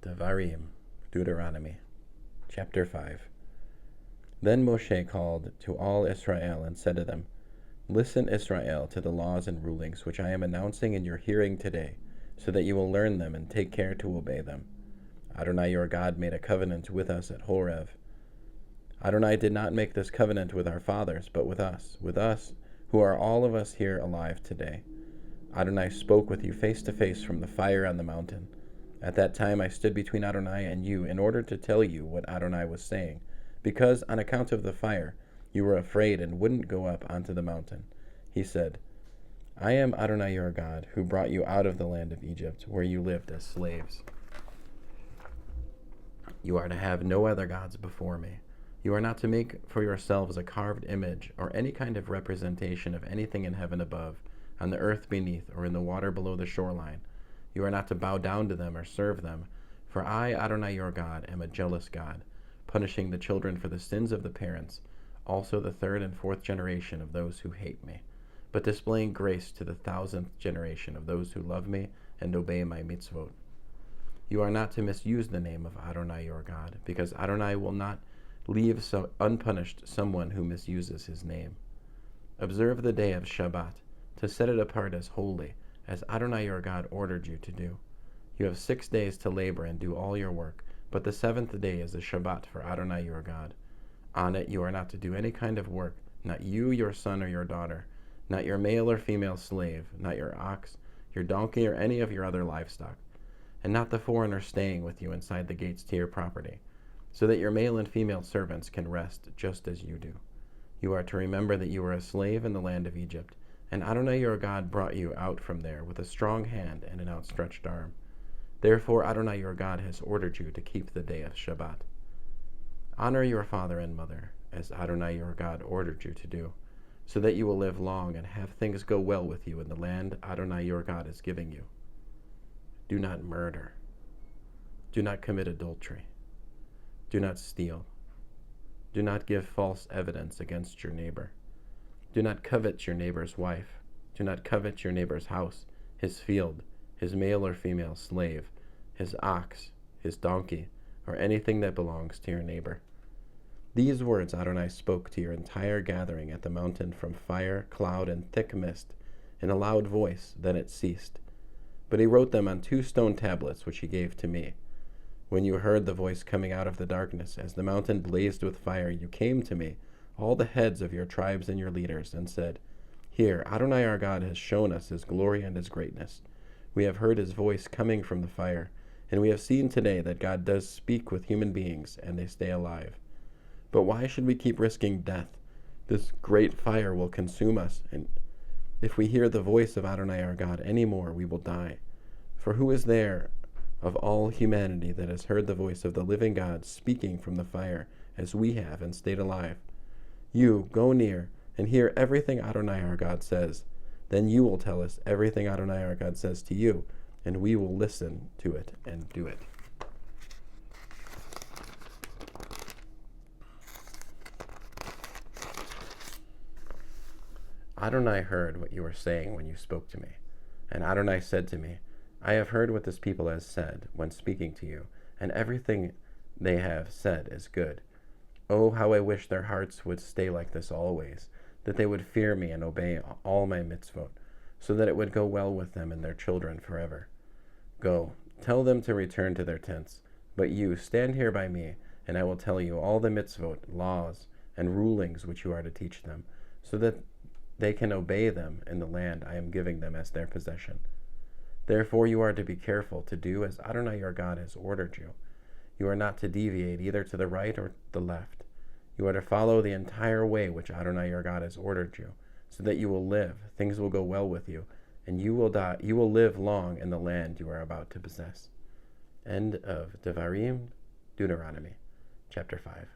Devarim, Deuteronomy, chapter 5. Then Moshe called to all Israel and said to them, Listen, Israel, to the laws and rulings which I am announcing in your hearing today, so that you will learn them and take care to obey them. Adonai your God made a covenant with us at Horeb. Adonai did not make this covenant with our fathers, but with us, who are all of us here alive today. Adonai spoke with you face to face from the fire on the mountain. At that time I stood between Adonai and you in order to tell you what Adonai was saying, because on account of the fire you were afraid and wouldn't go up onto the mountain. He said, I am Adonai your God, who brought you out of the land of Egypt, where you lived as slaves. You are to have no other gods before me. You are not to make for yourselves a carved image or any kind of representation of anything in heaven above, on the earth beneath, or in the water below the shoreline. You are not to bow down to them or serve them, for I, Adonai your God, am a jealous God, punishing the children for the sins of the parents, also the third and fourth generation of those who hate me, but displaying grace to the 1,000th generation of those who love me and obey my mitzvot. You are not to misuse the name of Adonai your God, because Adonai will not leave unpunished someone who misuses his name. Observe the day of Shabbat, to set it apart as holy, as Adonai your God ordered you to do. You have 6 days to labor and do all your work, but the 7th day is a Shabbat for Adonai your God. On it you are not to do any kind of work, not you, your son or your daughter, not your male or female slave, not your ox, your donkey, or any of your other livestock, and not the foreigner staying with you inside the gates to your property, so that your male and female servants can rest just as you do. You are to remember that you were a slave in the land of Egypt, and Adonai your God brought you out from there with a strong hand and an outstretched arm. Therefore Adonai your God has ordered you to keep the day of Shabbat. Honor your father and mother, as Adonai your God ordered you to do, so that you will live long and have things go well with you in the land Adonai your God is giving you. Do not murder. Do not commit adultery. Do not steal. Do not give false evidence against your neighbor. Do not covet your neighbor's wife. Do not covet your neighbor's house, his field, his male or female slave, his ox, his donkey, or anything that belongs to your neighbor. These words Adonai spoke to your entire gathering at the mountain from fire, cloud, and thick mist, in a loud voice. Then it ceased. But he wrote them on 2 stone tablets, which he gave to me. When you heard the voice coming out of the darkness, as the mountain blazed with fire, you came to me, all the heads of your tribes and your leaders, and said, Here, Adonai our God has shown us his glory and his greatness. We have heard his voice coming from the fire, and we have seen today that God does speak with human beings, and they stay alive. But why should we keep risking death? This great fire will consume us, and if we hear the voice of Adonai our God any more, we will die. For who is there of all humanity that has heard the voice of the living God speaking from the fire, as we have, and stayed alive? You, go near, and hear everything Adonai our God says. Then you will tell us everything Adonai our God says to you, and we will listen to it and do it. Adonai heard what you were saying when you spoke to me. And Adonai said to me, I have heard what this people has said when speaking to you, and everything they have said is good. Oh, how I wish their hearts would stay like this always, that they would fear me and obey all my mitzvot, so that it would go well with them and their children forever. Go, tell them to return to their tents, but you stand here by me, and I will tell you all the mitzvot, laws, and rulings which you are to teach them, so that they can obey them in the land I am giving them as their possession. Therefore you are to be careful to do as Adonai your God has ordered you. You are not to deviate either to the right or the left. You are to follow the entire way which Adonai your God has ordered you, so that you will live, things will go well with you, and you will live long in the land you are about to possess. End of Devarim, Deuteronomy, chapter 5.